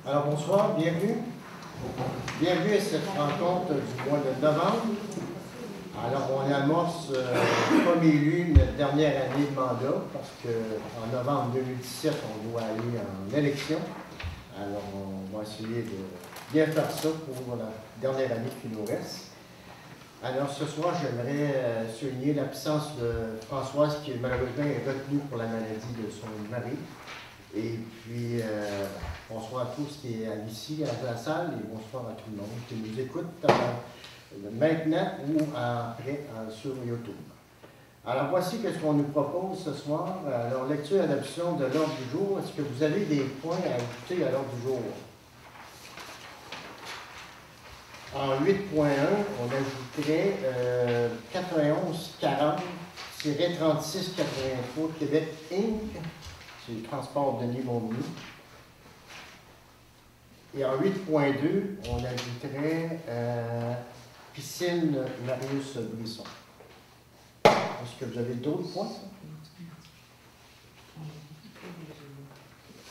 Alors bonsoir, bienvenue. Bienvenue à cette rencontre du mois de novembre. Alors on amorce, comme élu, notre dernière année de mandat, parce qu'en novembre 2017, on doit aller en élection. Alors on va essayer de bien faire ça pour la dernière année qui nous reste. Alors ce soir, j'aimerais souligner l'absence de Françoise, qui malheureusement est retenue pour la maladie de son mari. Et puis, bonsoir à tous qui sont ici à la salle et bonsoir à tout le monde qui nous écoute maintenant ou après sur YouTube. Alors, voici ce qu'on nous propose ce soir. Alors, lecture et adoption de l'ordre du jour. Est-ce que vous avez des points à ajouter à l'ordre du jour? En 8.1, on ajouterait 9140-3683 Québec Inc. C'est le transport de Denis-Montmagny. Et en 8.2, on ajouterait piscine Marius Brisson. Est-ce que vous avez d'autres points?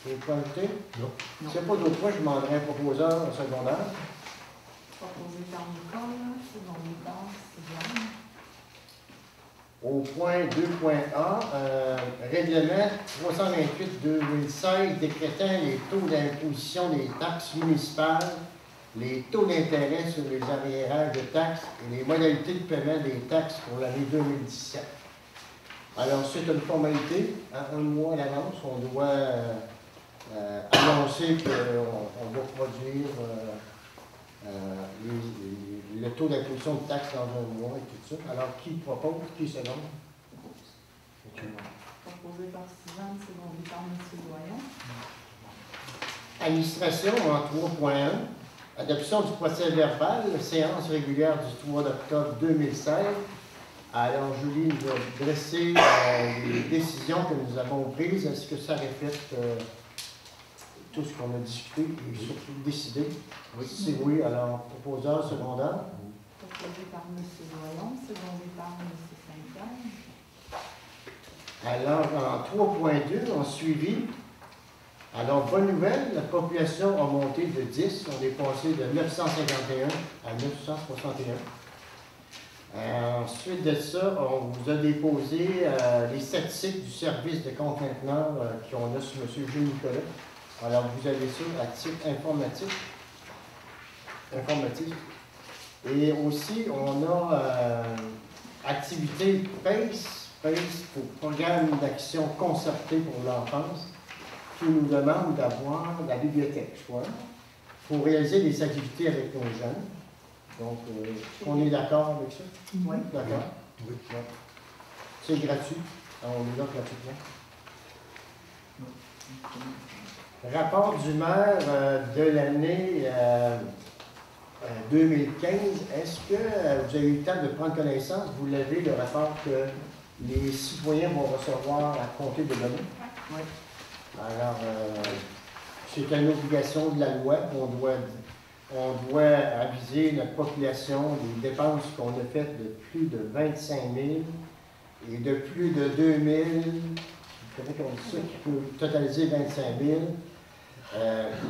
Vous pouvez ajouter? Non. S'il n'y a pas d'autres points, je demanderai un proposeur secondaire. Proposé par Nicole, secondaire, c'est bien. Au point 2.A, règlement 328-2016 décrétant les taux d'imposition des taxes municipales, les taux d'intérêt sur les arriérages de taxes et les modalités de paiement des taxes pour l'année 2017. Alors, c'est une formalité. Un mois à l'avance, on doit annoncer qu'on va produire le taux d'imposition de taxes dans un mois et tout ça. Alors, qui propose? Qui se lance? Proposé par Suzanne, secondé par M. Doyon. Administration en 3.1. Adoption du procès-verbal, séance régulière du 3 octobre 2016. Alors, Julie nous a dressé les décisions que nous avons prises. Est-ce que ça reflète tout ce qu'on a discuté et surtout décidé? Oui. Si oui, alors, proposeur secondaire. Proposé par M. Doyon, secondé par M. Saint-Pierre. Alors, en 3.2, en suivi, alors, bonne nouvelle, la population a monté de 10, on est passé de 951 à 961. Ensuite de ça, on vous a déposé les statistiques du service de compte maintenant qu'on a sur M. Jules Nicolas. Alors, vous avez ça à titre informatique. Et aussi, on a activité PACE pour Programme d'action concerté pour l'enfance, qui nous demande d'avoir la bibliothèque, je crois, pour réaliser des activités avec nos jeunes. Donc, on est d'accord avec ça? Oui. D'accord? Oui. C'est gratuit. Alors, on est là gratuitement. Rapport du maire de l'année 2015. Est-ce que vous avez eu le temps de prendre connaissance? Vous l'avez, le rapport que les citoyens vont recevoir à compter de demain? Oui. Alors, c'est une obligation de la loi. On doit aviser notre population des dépenses qu'on a faites de plus de 25 000 et de plus de 2 000, comment on dit ça, qui peut totaliser 25 000.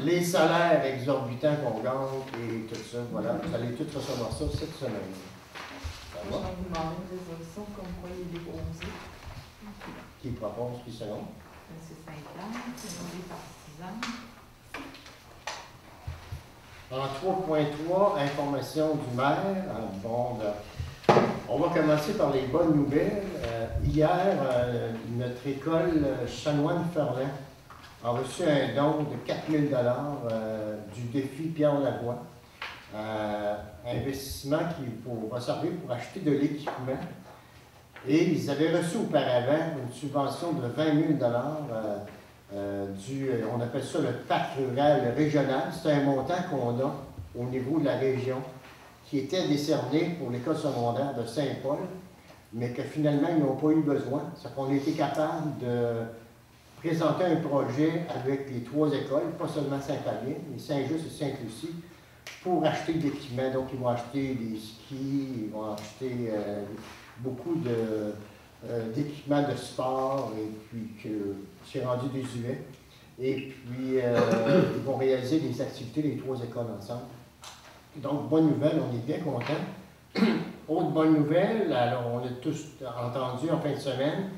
Les salaires exorbitants qu'on gagne et tout ça, voilà, vous allez tous recevoir ça cette semaine. Ça Je va? vais vous demander une résolution comme quoi il est déposé. Qui propose, qui se lance? M. Saint-Pierre, secondé par Suzanne. En 3.3, information du maire. Bon, on va commencer par les bonnes nouvelles. Hier, notre école Chanoine-Ferland a reçu un don de 4 000 du défi Pierre Lavoie. Investissement qui va servir pour acheter de l'équipement. Et ils avaient reçu auparavant une subvention de 20 000 on appelle ça le parc rural régional. C'est un montant qu'on a au niveau de la région qui était décerné pour l'école secondaire de Saint-Paul, mais que finalement, ils n'ont pas eu besoin. C'est qu'on a été capable de présenter un projet avec les 3 écoles, pas seulement Saint-Fabien, mais Saint-Just et Sainte-Lucie, pour acheter de l'équipement. Donc, ils vont acheter des skis, ils vont acheter beaucoup d'équipements de sport, et puis que c'est rendu désuet. Et puis, ils vont réaliser des activités, les 3 écoles ensemble. Donc, bonne nouvelle, on est bien contents. Autre bonne nouvelle, alors on a tous entendu en fin de semaine,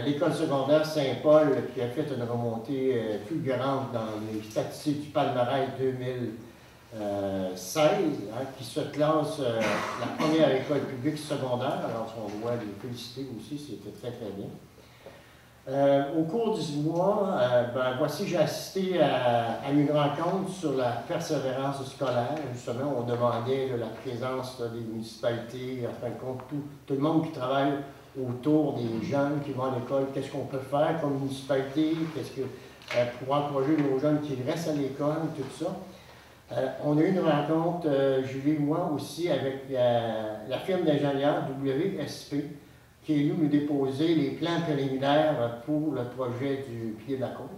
l'école secondaire Saint-Paul qui a fait une remontée fulgurante dans les statistiques du palmarès 2016, qui se classe la première école publique secondaire. Alors, on doit les féliciter aussi, c'était très, très bien. Au cours du mois, voici, j'ai assisté à une rencontre sur la persévérance scolaire. Justement, on demandait la présence des municipalités, en fin de compte, tout le monde qui travaille autour des jeunes qui vont à l'école, qu'est-ce qu'on peut faire comme municipalité, pour encourager nos jeunes qui restent à l'école, tout ça. On a eu une rencontre, Julie et moi aussi, avec la firme d'ingénieurs WSP, qui est venu nous déposer les plans préliminaires pour le projet du Pied de la Côte.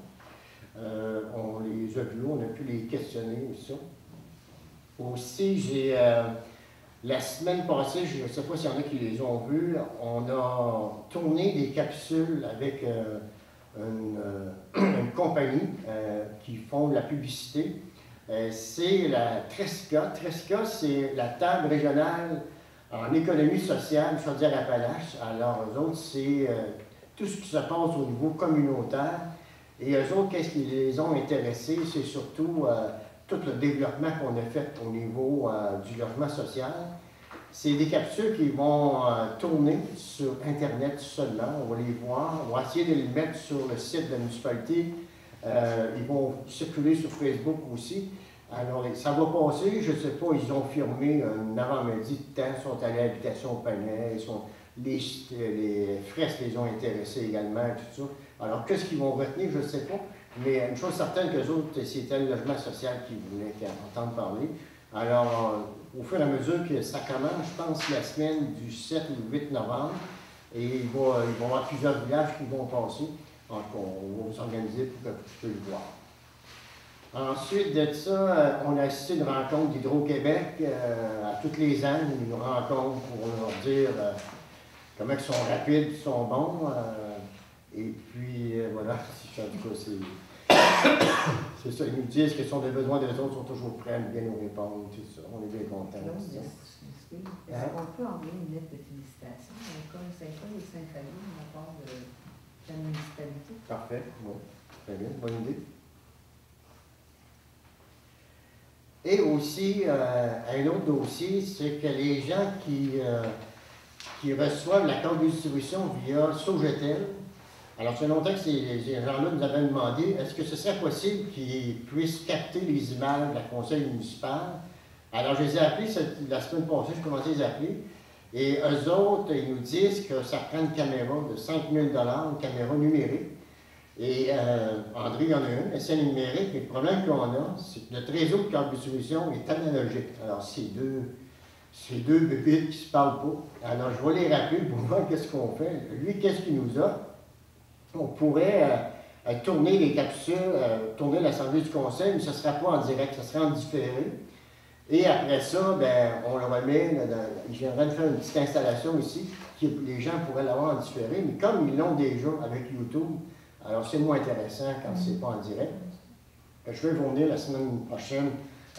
On les a vus, on a pu les questionner aussi. Aussi, j'ai, la semaine passée, je ne sais pas s'il y en a qui les ont vus, on a tourné des capsules avec une compagnie qui font de la publicité. C'est la Tresca. Tresca, c'est la table régionale en économie sociale, Chaudière-Appalaches. Alors, eux autres, c'est tout ce qui se passe au niveau communautaire. Et eux autres, qu'est-ce qui les ont intéressés? C'est surtout tout le développement qu'on a fait au niveau du logement social. C'est des capsules qui vont tourner sur Internet seulement. On va les voir. On va essayer de les mettre sur le site de la municipalité. Ils vont circuler sur Facebook aussi. Alors, ça va passer, je ne sais pas, ils ont firmé un avant-midi de temps, ils sont allés à l'habitation au Panay, les fresques les ont intéressés également, tout ça. Alors, qu'est-ce qu'ils vont retenir, je ne sais pas, mais une chose certaine qu'eux autres, c'était le logement social qu'ils voulaient entendre parler. Alors, au fur et à mesure que ça commence, je pense la semaine du 7 ou 8 novembre, et il va y avoir plusieurs villages qui vont passer. Donc, on va s'organiser pour que tu puisses le voir. Ensuite de ça, on a assisté à une rencontre d'Hydro-Québec à tous les ans, une rencontre pour leur dire comment ils sont rapides, ils sont bons. Et puis, voilà, en tout cas, c'est ça. Ils nous disent que si on a besoin des autres, ils sont toujours prêts à bien nous répondre, tout ça. On est bien contents. Est-ce qu'on peut envoyer une lettre de félicitations à l'école Saint-Paul et Saint-Fabien de la part de la municipalité? Parfait, oui. Très bien, bonne idée. Et aussi, un autre dossier, c'est que les gens qui reçoivent la carte de distribution via Sogetel, alors c'est longtemps que ces gens-là nous avaient demandé, est-ce que ce serait possible qu'ils puissent capter les images de la conseil municipal? Alors je les ai appelés, la semaine passée, je commençais à les appeler, et eux autres, ils nous disent que ça prend une caméra de 5 000 $, une caméra numérique. Et André, il y en a une, essai numérique, et le problème qu'on a, c'est que notre réseau de carte de distribution est analogique. Alors, c'est deux bébites qui ne se parlent pas. Alors, je vais les rappeler pour voir qu'est-ce qu'on fait. Lui, qu'est-ce qu'il nous a? On pourrait tourner les capsules, tourner l'Assemblée du Conseil, mais ce ne sera pas en direct, ce sera en différé. Et après ça, ben, on le remet, j'aimerais de faire une petite installation ici, que les gens pourraient l'avoir en différé, mais comme ils l'ont déjà avec YouTube, alors c'est moins intéressant quand c'est pas en direct. Je vais vous venir la semaine prochaine,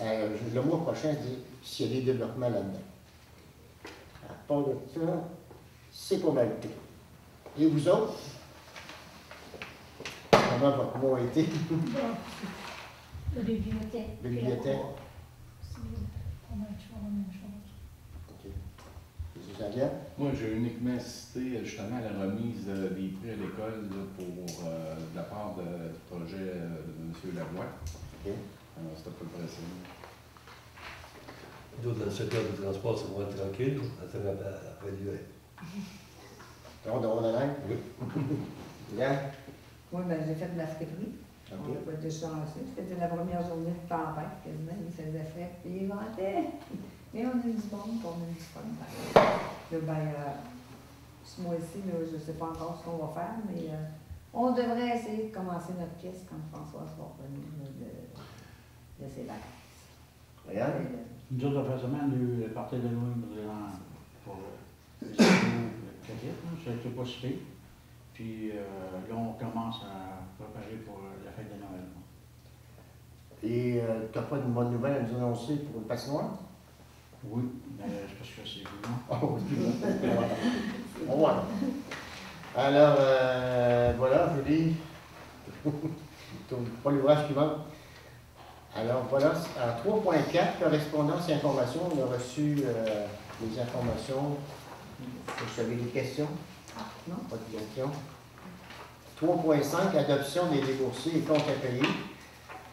le mois prochain, s'il y a des développements là-dedans. À part de ça, c'est pas mal tout. Et vous autres? Comment votre mois a été? La bibliothèque. Bibliothèque. On a toujours la même chose. OK. C'est ça bien? Moi, j'ai uniquement assisté justement à la remise des prix à l'école pour de la part du projet de M. Lavoie. OK. C'était à peu près ça. D'autres, dans le secteur du transport, c'est moins tranquille, après l'hiver. On a l'air? Oui. Bien? Oui, bien, j'ai fait de la friperie. On n'a pas été chanceux. C'était la première journée de tempête, quasiment. Il faisait frais, puis il ventait. Mais on a eu du bon, puis on a eu du fun. Là, ben, ce mois-ci, je ne sais pas encore ce qu'on va faire, mais on devrait essayer de commencer notre pièce quand François va revenir de ses vacances. Regarde. Nous autres, après semaine, on a eu partir de loin pour les je ne sais pas si. Puis là, on commence à préparer pour la fête de Noël. tu n'as pas une bonne nouvelle à nous annoncer pour le patinoire? Oui, mais c'est parce que c'est vous, non? Oh, oui. On voit. Alors, voilà, je dis, pas l'ouvrage qui manque. Alors, voilà, à 3.4, correspondance et information, on a reçu les informations. Vous avez des questions? Non. Pas de questions. 3.5, adoption des déboursés et comptes à payer.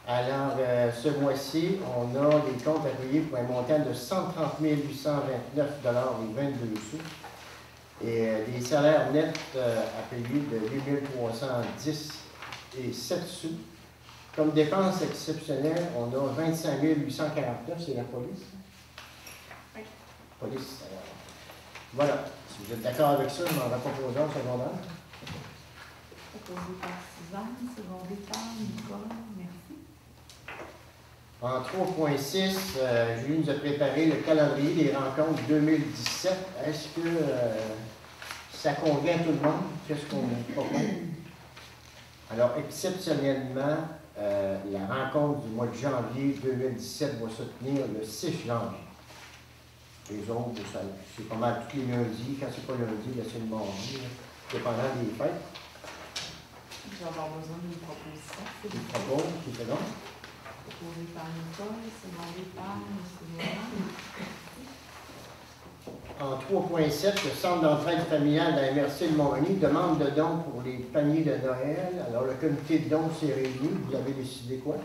Alors, ce mois-ci, on a des comptes à payer pour un montant de 130 829,22 sous et des salaires nets à payer de 8 310 et 7 sous. Comme dépenses exceptionnelles, on a 25 849, c'est la police. Oui. Police, alors. Voilà. Si vous êtes d'accord avec ça, je m'en vais pas pour l'ordre secondaire. Proposé par Suzanne, secondé par Nicolas. Merci. En 3.6, Julie nous a préparé le calendrier des rencontres 2017. Est-ce que ça convient à tout le monde? Qu'est-ce qu'on propose? Alors, exceptionnellement, la rencontre du mois de janvier 2017 va se tenir le 6 janvier. Les autres, c'est pas mal tous les lundis. Quand c'est pas lundi, c'est le mardi, dépendant des fêtes. Je vais avoir besoin d'une proposition. Qui propose, qui fait donc? Proposé par Nicole, secondé par M. Morin. En 3.7, le Centre d'entraide familiale de la MRC de Montmagny demande de dons pour les paniers de Noël. Alors, le comité de dons s'est réuni. Vous avez décidé quoi?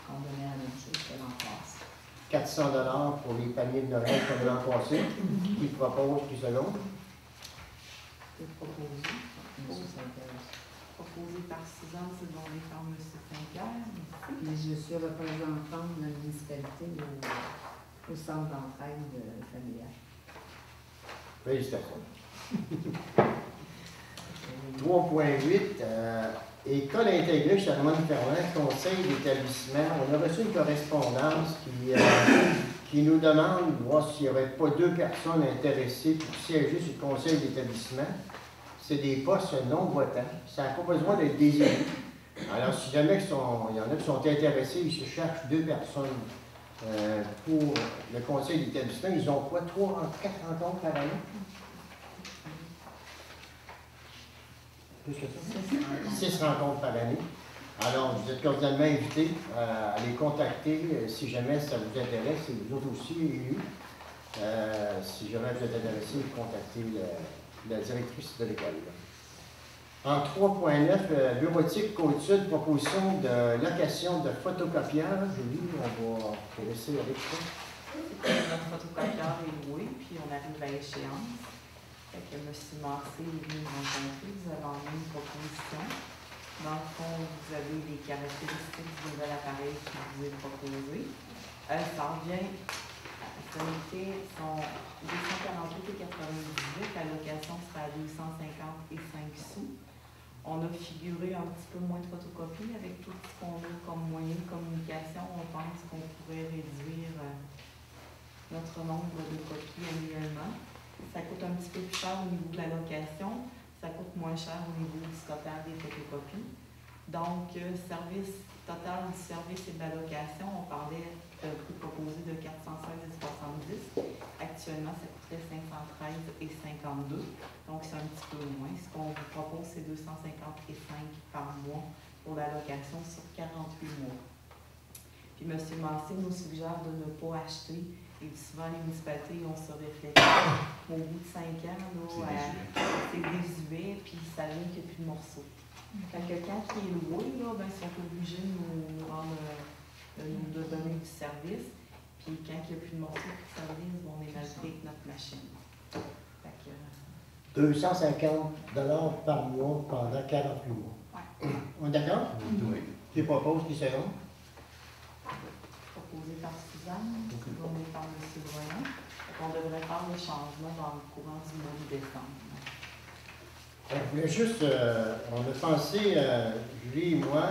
On donnait la même chose que l'an passé. 400 $ pour les paniers de Noël comme l'an passé. Qui propose, qui selon? C'est proposé. Proposé par Suzanne, secondé par M. Saint-Pierre. Mais je suis représentante de la municipalité au centre d'entraide familiale. Félicitations. 3.8, École intégrée Charmante-Ferland, conseil d'établissement. On a reçu une correspondance qui nous demande de voir s'il n'y aurait pas 2 personnes intéressées pour siéger sur le conseil d'établissement. C'est des postes non votants. Ça n'a pas besoin d'être désiré. Alors, si jamais il y en a qui sont intéressés, ils se cherchent 2 personnes pour le conseil d'établissement. Ils ont quoi? 4 rencontres par année? Plus que ça? 6 rencontres par année. Alors, vous êtes cordialement invités à les contacter si jamais ça vous intéresse et vous autres aussi élus. Si jamais vous êtes intéressés, vous contactez la directrice de l'école. En 3.9, bureautique Côte-Sud, proposition de location de photocopieur. Julie, on va te laisser avec ça. Notre photocopieur est loué, puis on arrive à échéance. Fait que M. Massé est venu nous rencontrer. Vous avez emmené une proposition. Dans le fond, vous avez les caractéristiques du nouvel appareil qui vous est proposé. Ça revient, ça était son 248,98. La location sera à 250 et 5 sous. On a figuré un petit peu moins de photocopies avec tout ce qu'on a comme moyen de communication. On pense qu'on pourrait réduire notre nombre de copies annuellement. Ça coûte un petit peu plus cher au niveau de la location. Ça coûte moins cher au niveau du total des photocopies. Donc, service total du service et de la location, on parlait d'un prix proposé de 416,70. Actuellement, ça coûterait 513,52. Donc, c'est un petit peu moins. Ce qu'on vous propose, c'est 255 par mois pour la location sur 48 mois. Puis, M. Massé nous suggère de ne pas acheter. Et souvent, les municipalités ont ce réflexe. Au bout de 5 ans, c'est désuet, puis ça vient qu'il n'y a plus de morceaux. Fait que quand il est loué, là, ben, ils sont obligés de nous donner du service. Puis quand il n'y a plus de morceaux de service, on est acheté avec notre machine. Fait que, 250 $ par mois pendant 48 mois. ouais. On est d'accord? Oui. Qui propose, qui selon? Proposé par Suzanne, secondé par M. Voyant. On devrait faire les changements dans le courant du mois de décembre. On voulait juste, on a pensé, Julie et moi,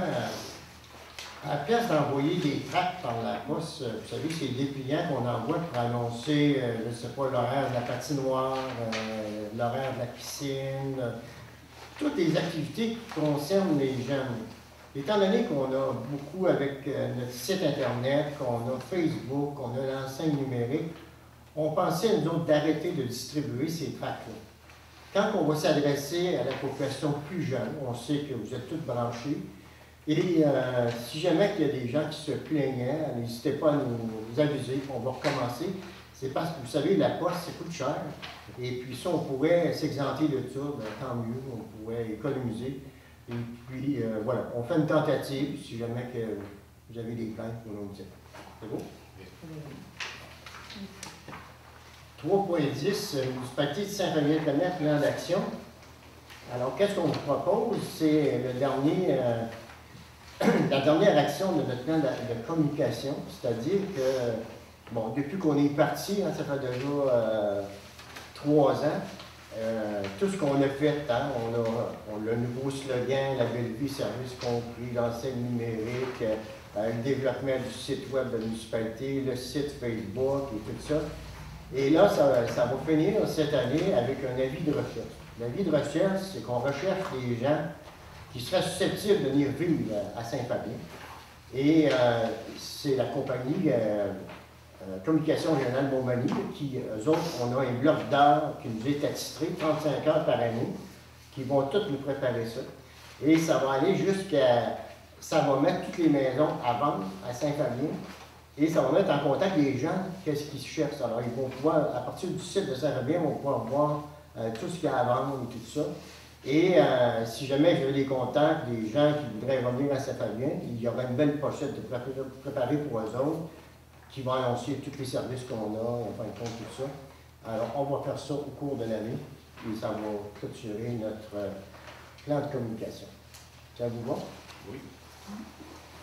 à la place d'envoyer des tracts par la poste, vous savez, c'est des dépliants qu'on envoie pour annoncer, je ne sais pas, l'horaire de la patinoire, l'horaire de la piscine, toutes les activités qui concernent les jeunes. Étant donné qu'on a beaucoup avec notre site Internet, qu'on a Facebook, qu'on a l'enseigne numérique, on pensait, nous autres, d'arrêter de distribuer ces tracts-là. Quand on va s'adresser à la population plus jeune, on sait que vous êtes tous branchés, et si jamais il y a des gens qui se plaignaient, n'hésitez pas à nous aviser, on va recommencer. C'est parce que, vous savez, la poste, ça coûte cher, et puis ça, on pourrait s'exenter de ça, ben, tant mieux, on pourrait économiser. Et puis, voilà, on fait une tentative, si jamais que vous avez des plaintes, vous nous le dites. C'est beau? 3.10, municipalité de Saint-Fabien-de-Commerce, plan d'action. Alors, qu'est-ce qu'on vous propose? C'est le dernier, la dernière action de notre plan de communication, c'est-à-dire que, bon, depuis qu'on est parti, hein, ça fait déjà 3 ans, tout ce qu'on a fait, hein, on a le nouveau slogan, la belle vie, service compris, l'enseigne numérique, le développement du site web de la municipalité, le site Facebook et tout ça. Et là, ça va finir cette année avec un avis de recherche. L'avis de recherche, c'est qu'on recherche des gens qui seraient susceptibles de venir vivre à Saint-Fabien. Et c'est la compagnie Communication Régionale Montmagny qui, eux autres, on a un bloc d'heures qui nous est attitré, 35 heures par année, qui vont toutes nous préparer ça. Et ça va aller jusqu'à... Ça va mettre toutes les maisons à vendre à Saint-Fabien. Et ça va mettre en contact les gens, qu'est-ce qu'ils cherchent. Alors, ils vont pouvoir, à partir du site de Saint-Fabien, ils vont pouvoir voir tout ce qu'il y a à vendre et tout ça. Et si jamais j'avais des contacts, des gens qui voudraient revenir à Saint-Fabien, il y aura une belle pochette de préparée pour eux autres, qui va annoncer tous les services qu'on a, en fin de compte, tout ça. Alors, on va faire ça au cours de l'année, et ça va clôturer notre plan de communication. Ça vous va? Oui.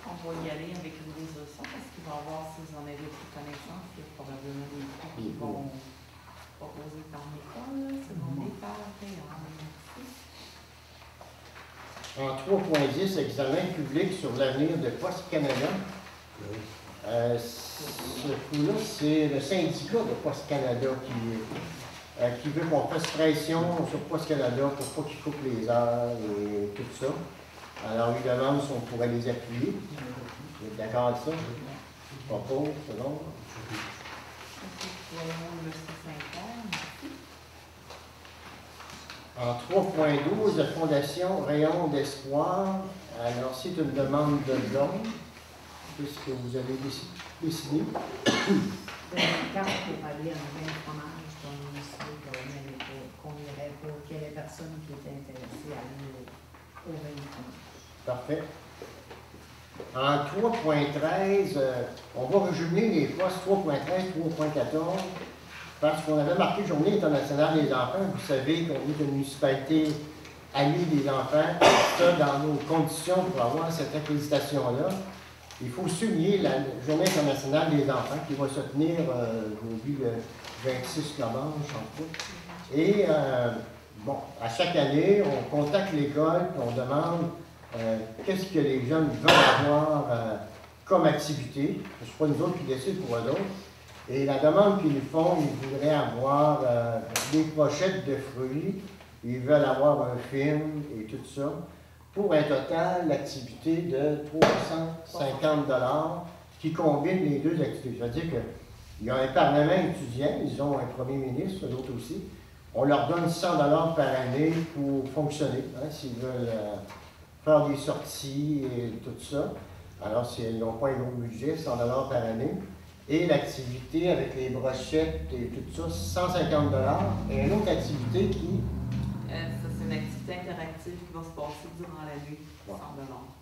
On va y aller avec une résolution parce qu'il va y avoir, si vous en avez pris connaissance, il y a probablement des coûts qui vont proposer par l'école, secondaire, En 3.10, examen public sur l'avenir de Poste Canada. Ce coup-là, c'est le syndicat de Poste Canada qui veut qu'on fasse pression sur Poste Canada pour pas qu'ils coupent les heures et tout ça. Alors, ils demandent si on pourrait les appuyer. Vous êtes d'accord avec ça? Pas pour, c'est bon? En 3.12, la Fondation Rayon d'Espoir. Alors, c'est une demande de don. Qu'est-ce que vous avez décidé? C'est une carte pour aller en bien fromage qu'on irait pour qu'il y ait des personnes qui étaient intéressées à aller au vin de fromage. Parfait. En 3.13, on va rejuvener les postes 3.13, 3.14, parce qu'on avait marqué Journée internationale des enfants. Vous savez qu'on est une municipalité amie des enfants. Ça, dans nos conditions pour avoir cette accréditation-là, il faut souligner la Journée internationale des enfants qui va se tenir, le 26 novembre, je pense. Et, bon, à chaque année, on contacte l'école et on demande qu'est-ce que les jeunes veulent avoir comme activité. Ce n'est pas nous autres qui décident pour eux autres. Et la demande qu'ils font, ils voudraient avoir des pochettes de fruits, ils veulent avoir un film et tout ça. Pour un total d'activité de 350 $ qui combine les deux activités. C'est-à-dire qu'il y a un parlement étudiant, ils ont un premier ministre, d'autres aussi. On leur donne 100 $ par année pour fonctionner, hein, s'ils veulent faire des sorties et tout ça. Alors, ils n'ont pas un gros budget, 100 $ par année. Et l'activité avec les brochettes et tout ça, 150 $. Et une autre activité qui... ça, c'est une activité interactive qui va se passer durant la nuit, 100 $.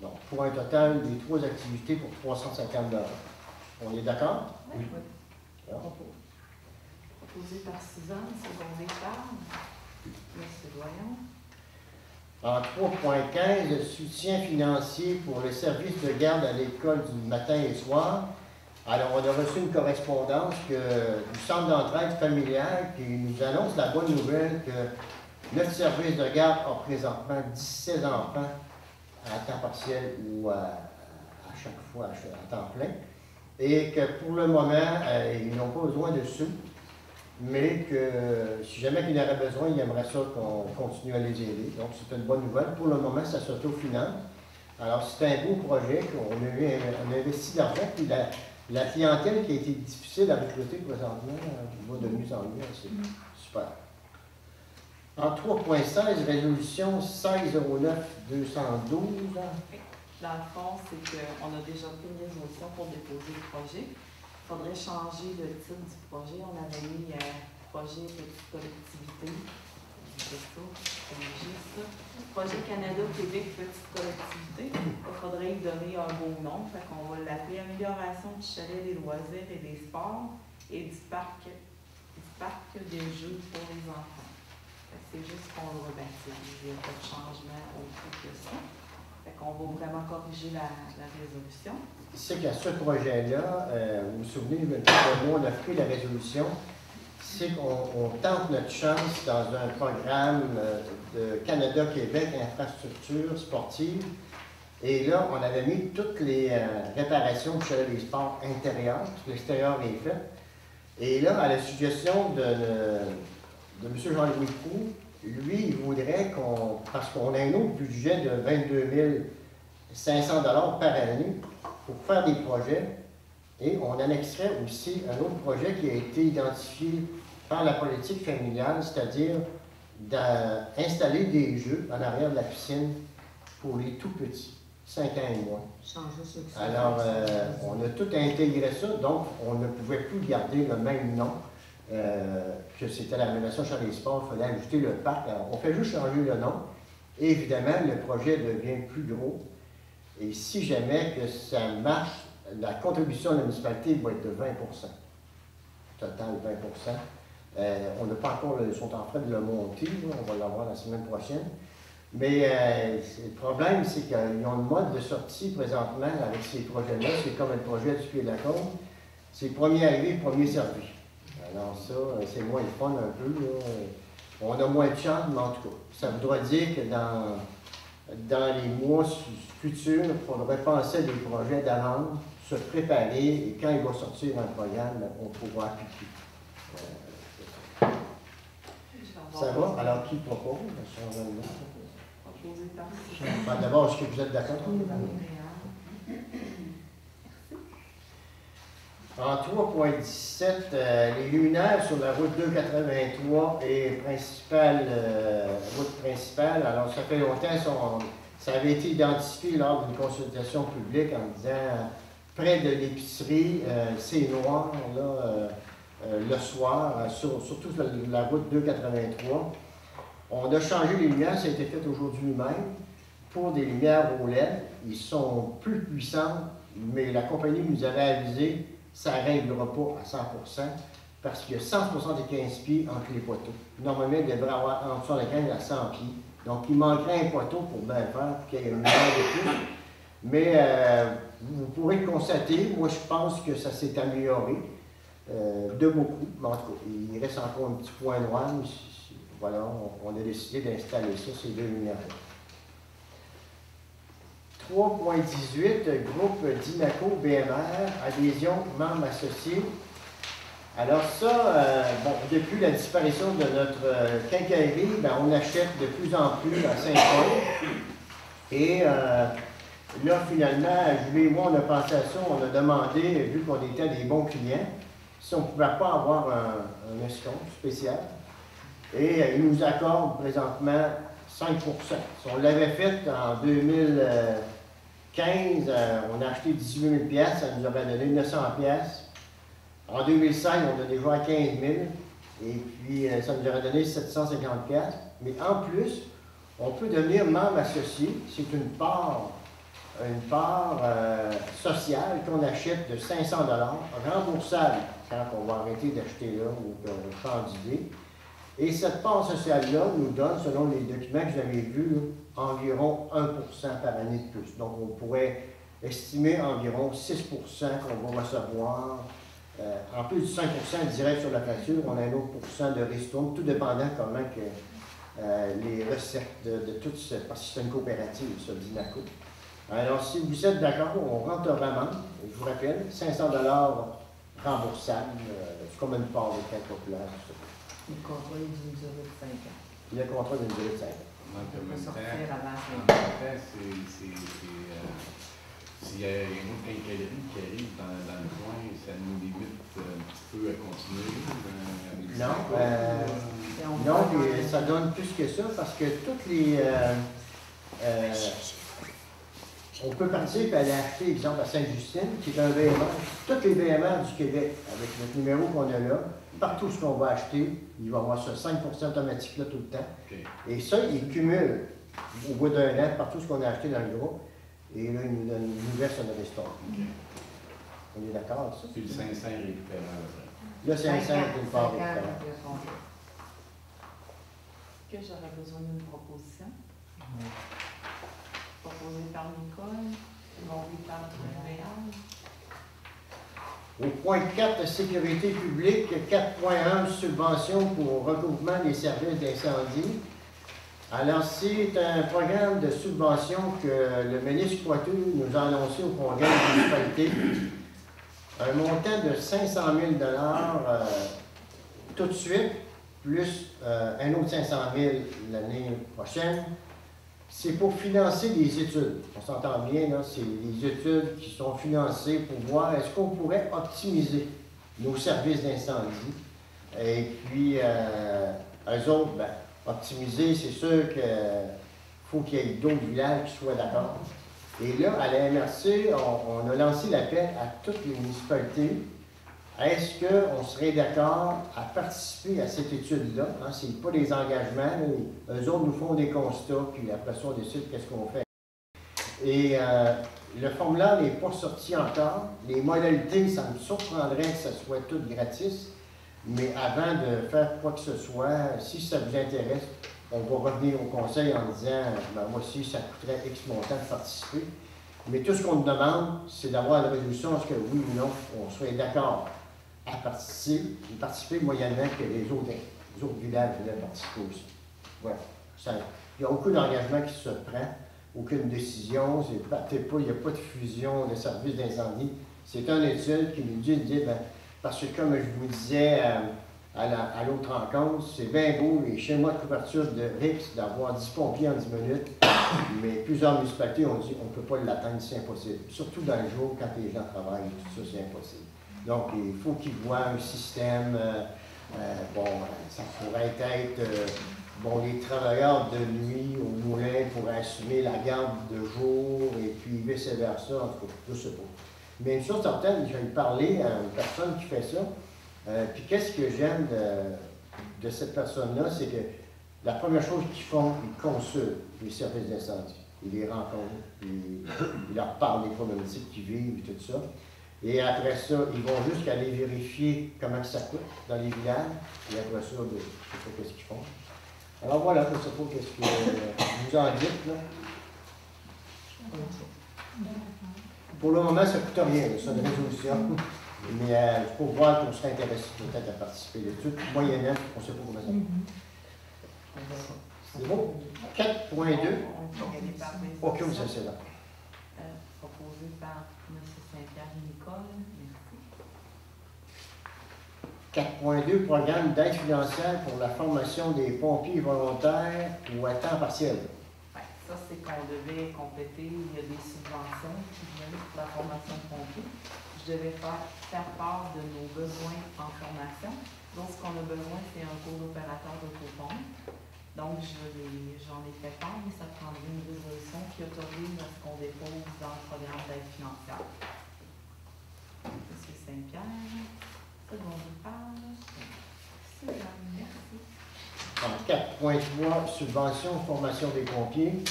Donc, pour un total des 3 activités pour 350 $. On est d'accord? Oui. Alors. Proposé par Suzanne, secondaire par M. Doyon. En 3.15, le soutien financier pour le service de garde à l'école du matin et soir. Alors, on a reçu une correspondance du Centre d'entraide familiale qui nous annonce la bonne nouvelle que notre service de garde a présentement 17 enfants à temps partiel ou à chaque fois à temps plein. Et que pour le moment, ils n'ont pas besoin de sous, mais que si jamais ils en auraient besoin, ils aimeraient ça qu'on continue à les aider. Donc, c'est une bonne nouvelle. Pour le moment, ça s'autofinance. Alors, c'est un beau projet qu'on a investi de l'argent, puis la clientèle qui a été difficile à recruter présentement va de mieux en mieux. C'est super. En 3.16, résolution 1609-212. Dans le fond, c'est qu'on a déjà pris une résolution pour déposer le projet. Il faudrait changer le titre du projet. On avait mis projet petite collectivité. C'est ça, c'est juste ça. Projet Canada-Québec petite collectivité. Il faudrait y donner un beau nom. Fait qu'on va l'appeler Amélioration du chalet, des loisirs et des sports et du parc des jeux pour les enfants. C'est juste qu'on le rebaptise. Il n'y a pas de changement autre que ça. Fait qu'on va vraiment corriger la résolution. C'est qu'à ce projet-là, vous vous souvenez, nous, on a pris la résolution, c'est qu'on tente notre chance dans un programme de Canada-Québec infrastructure sportive. Et là, on avait mis toutes les réparations du chalet des sports intérieurs, tout l'extérieur est fait. Et là, à la suggestion de M. Jean-Louis Proulx, lui, il voudrait parce qu'on a un autre budget de 22 500 $ par année pour faire des projets, et on annexerait aussi un autre projet qui a été identifié par la politique familiale, c'est-à-dire d'installer des jeux en arrière de la piscine pour les tout petits, 5 ans et moins. Alors, on a tout intégré ça, donc on ne pouvait plus garder le même nom. Que c'était l'Aménagement Chalet des Sports, il fallait ajouter le parc. Alors, on fait juste changer le nom. Et évidemment, le projet devient plus gros. Et si jamais que ça marche, la contribution de la municipalité va être de 20 total 20 on n'a pas encore, ils sont en train de le monter, là, on va l'avoir la semaine prochaine. Mais le problème, c'est qu'ils ont une mode de sortie présentement avec ces projets-là. C'est comme le projet du Pied de la Côte. C'est premier arrivé, premier servi. Alors ça, c'est moins le fun un peu. Là. On a moins de chance, mais en tout cas, ça voudra dire que dans les mois futurs, il faudrait penser à des projets d'avance, se préparer, et quand il va sortir un programme, on pourra appliquer. Ça va? Alors, qui propose le changement? Proposé par D'abord, est-ce que vous êtes d'accord? En 3.17, les luminaires sur la route 283 et route principale, alors ça fait longtemps, ça avait été identifié lors d'une consultation publique en disant près de l'épicerie, c'est noir là, le soir, surtout sur la route 283. On a changé les lumières, ça a été fait aujourd'hui même, pour des lumières au LED. Ils sont plus puissants, mais la compagnie nous avait avisé ça ne réglera pas à 100% parce qu'il y a 175 pieds entre les poteaux. Normalement, il devrait avoir entre 75 à 100 pieds. Donc, il manquerait un poteau pour bien faire, pour qu'il y ait une lumière de plus. Mais vous pourrez le constater, moi je pense que ça s'est amélioré de beaucoup. Mais en tout cas, il reste encore un petit point noir. Mais voilà, on a décidé d'installer ça, ces deux lumières-là. 3.18, groupe Dinaco BMR, adhésion membres associés. Alors ça, depuis la disparition de notre quincaillerie, on achète de plus en plus à Saint-Paul. Et là, finalement, Julie et moi, on a pensé à ça, on a demandé, vu qu'on était des bons clients, si on ne pouvait pas avoir un escompte spécial. Et ils nous accordent présentement 5 %. Si on l'avait fait en 2015, on a acheté 18 000 $, ça nous aurait donné 900 $. En 2016, on a déjà 15 000 $, et puis ça nous aurait donné 750 $. Mais en plus, on peut devenir membre associé. C'est une part sociale qu'on achète de 500 $, remboursable quand on va arrêter d'acheter là ou qu'on change d'idée. Et cette part sociale-là nous donne, selon les documents que j'avais vus, environ 1 % par année de plus. Donc, on pourrait estimer environ 6 % qu'on va recevoir. En plus du 5 % direct sur la facture, on a un autre pourcent de ristourne, tout dépendant comment que les recettes de tout ça, parce que c'est une coopérative, ça, Dinaco. Alors, si vous êtes d'accord, on rentre vraiment, je vous rappelle, 500 $ remboursables, c'est comme une part de 4 places. Le contrat est d'une durée de 5 ans. Le contrat d'une durée de 5 ans. Donc, On en peut même sortir temps, avant s'il y a une autre quincaillerie qui arrive dans le coin, ça nous limite un petit peu à continuer. Non, puis ça donne plus que ça parce que toutes les. On peut partir et aller acheter, exemple, à Sainte-Justine, qui est un VMR. Toutes les VMR du Québec, avec notre numéro qu'on a là, partout ce qu'on va acheter, il va y avoir ce 5% automatique là tout le temps. Okay. Et ça, il cumule au bout d'un an partout ce qu'on a acheté dans le groupe. Et là, il nous verse un restaurant. Okay. On est d'accord avec ça? Puis le 500 est récupérable après. Là, c'est un 5 d'une part récupérable. Que j'aurais besoin d'une proposition. Proposée par Nicole, vendue par Réal. Au point 4, sécurité publique, 4.1, subvention pour recouvrement des services d'incendie. Alors, c'est un programme de subvention que le ministre Poitou nous a annoncé au congrès de municipalité. Un montant de 500 000 tout de suite, plus un autre 500 000 l'année prochaine. C'est pour financer des études. On s'entend bien, là, c'est des études qui sont financées pour voir est-ce qu'on pourrait optimiser nos services d'incendie. Et puis, eux autres, ben, optimiser, c'est sûr qu'il faut qu'il y ait d'autres villages qui soient d'accord. Et là, à la MRC, on a lancé l'appel à toutes les municipalités. Est-ce qu'on serait d'accord à participer à cette étude-là? Hein, ce n'est pas des engagements. Là. Eux autres nous font des constats, puis après ça, on décide qu'est-ce qu'on fait. Et le formulaire n'est pas sorti encore. Les modalités, ça me surprendrait que ce soit tout gratis. Mais avant de faire quoi que ce soit, si ça vous intéresse, on va revenir au conseil en disant, ben, moi aussi, ça coûterait X montant de participer. Mais tout ce qu'on nous demande, c'est d'avoir la résolution, est-ce que oui ou non, on soit d'accord à participer moyennement que les autres villages voulaient participer aussi. Voilà. Il n'y a aucun engagement qui se prend, aucune décision, il n'y a pas de fusion de services d'incendie. C'est une étude qui nous dit ben, parce que comme je vous disais à l'autre rencontre, c'est bien beau les schémas de couverture de RICS d'avoir 10 pompiers en 10 minutes, mais plusieurs municipalités ont dit on ne peut pas l'atteindre, c'est impossible. Surtout dans le jour, quand les gens travaillent, tout ça, c'est impossible. Donc, il faut qu'ils voient un système, ça pourrait être, les travailleurs de nuit au moulin pourraient assumer la garde de jour, et puis vice-versa, en tout cas, je ne sais pas. Mais une chose certaine, j'ai parlé à une personne qui fait ça, puis qu'est-ce que j'aime de cette personne-là, c'est que la première chose qu'ils font, ils consultent les services d'incendie. Ils les rencontrent, puis ils leur parlent des problématiques qu'ils vivent, et tout ça. Et après ça, ils vont juste aller vérifier comment ça coûte dans les villages. Et après ça, je ne sais pas qu'est-ce qu'ils font. Alors voilà, je ne sais pas qu'est-ce que vous en dites, là. Pour le moment, ça ne coûte rien, ça, de résolution. Mais il faut voir qu'on serait intéressé peut-être à participer à l'étude. Moyennant, on ne sait pas comment ça va. C'est bon? 4.2. OK, ça c'est là. Proposé par M. Saint-Pierre et Nicole. Merci. 4.2, programme d'aide financière pour la formation des pompiers volontaires ou à temps partiel. Ouais, ça, c'est qu'on devait compléter. Il y a des subventions qui viennent pour la formation de pompiers. Je devais faire part de nos besoins en formation. Donc, ce qu'on a besoin, c'est un cours d'opérateur d'autopompe. Donc, j'en ai fait part, mais ça prendrait une résolution qui autorise à ce qu'on dépose dans le programme d'aide financière. Monsieur Saint-Pierre, c'est bon, je parle. Merci. En 4.3, subvention, formation des pompiers.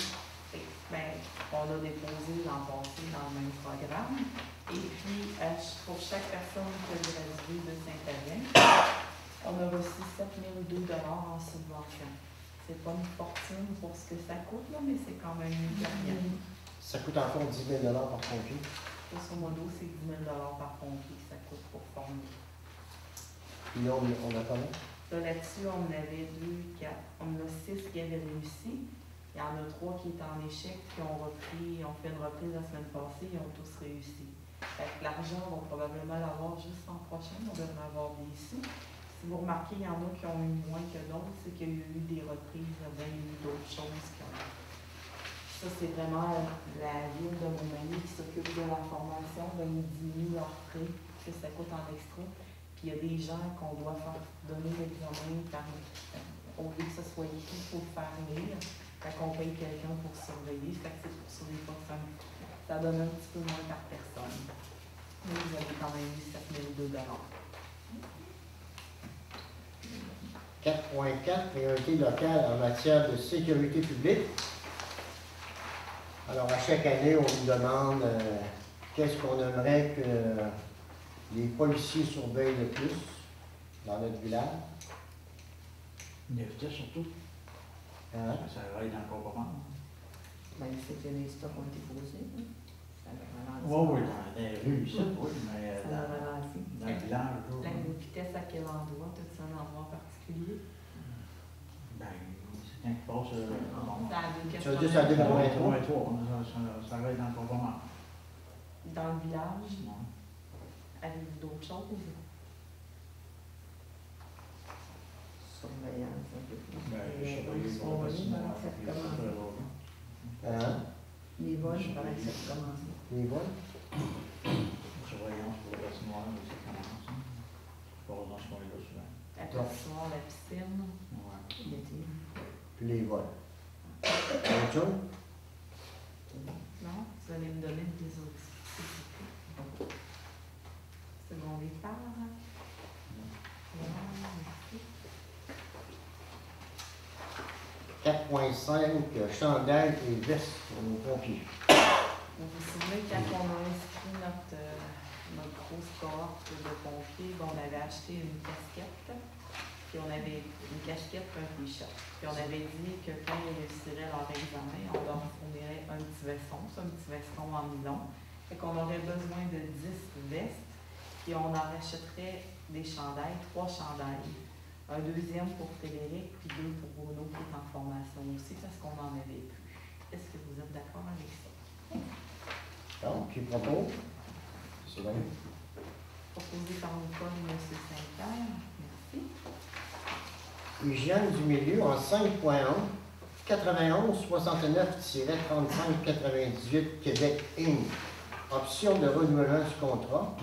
Bien, on a déposé l'an passé dans le même programme. Et puis, pour chaque personne qui a gradué de Saint-Avenue, on a reçu 7 002 $ en subvention. C'est pas une fortune pour ce que ça coûte, là, mais c'est quand même une gagnante. Ça coûte encore 10 000 $ par pompier. Grosso modo, c'est 10 000 $ par pompier que ça coûte pour former. Puis là, on a combien? Là-dessus, on en avait 2, 4. On en a 6 qui avaient réussi. Il y en a 3 qui étaient en échec, qui ont fait une reprise la semaine passée, ils ont tous réussi. L'argent, on va probablement l'avoir juste l'an prochain, on devrait avoir des sous. si vous remarquez, il y en a qui ont eu moins que d'autres, c'est qu'il y a eu des reprises, il y a eu d'autres choses. Ça, c'est vraiment la ville de Montmagny qui s'occupe de la formation, ils diminuent leurs frais, que ça coûte en extra. Puis il y a des gens qu'on doit faire donner l'examen au lieu que ce soit écrit, il faut le faire lire. Fait qu'on paye quelqu'un pour surveiller. Fait que c'est pour ça des fois que ça donne un petit peu moins par personne. Mais vous avez quand même eu 7 002 $. 4.4, priorité locale en matière de sécurité publique. Alors, à chaque année, on nous demande qu'est-ce qu'on aimerait que les policiers surveillent le plus dans notre village. La vitesse surtout. Hein? Ça va être encore pas mal. Ben, c'était les stocks ont été posés. Hein. Ça a ralenti. Oui, dans les rues, ça, oui, mais Ça a ralenti. dans le village, là, La vitesse à quel endroit? As-tu un endroit particulier? ben, c'est quand il passe. Tu as juste à 2,3. Ça va être encore pas mal. Dans le village, Non. avez-vous d'autres choses? Surveillance un peu plus. Ben, je sais pas, Ils il sont va venus passer pendant que ça commence. Hein? Les vols pendant que ça commence. Les vols? Surveillance pour le patinoire, ça commence. Pas dans ce coin-là souvent. La patinoire, la piscine, Ouais. L'été. Puis les vols. Autre chose? non? Vous allez me donner des autres spécificités. Second départ. Voilà, merci. 4.5, chandail et veste pour nos pompiers. Vous vous souvenez, quand on a inscrit notre grosse cohorte de pompiers, on avait acheté une casquette, puis on avait une casquette et un t-shirt. Puis on avait dit que quand ils réussiraient leur examen, on leur fournirait un petit veston, c'est un petit veston en nylon. Fait qu'on aurait besoin de 10 vestes, puis on en rachèterait des chandails, 3 chandails. Un deuxième pour Frédéric, puis 2 pour Bruno qui est en formation aussi, parce qu'on n'en avait plus. Est-ce que vous êtes d'accord avec ça? Donc, qui propose? C'est bon. Proposé par Nicole et M. Saint-Pierre. Merci. Hygiène du milieu en 5.1, 91-69-35-98 Québec Inc. Option de renouvellement du contrat.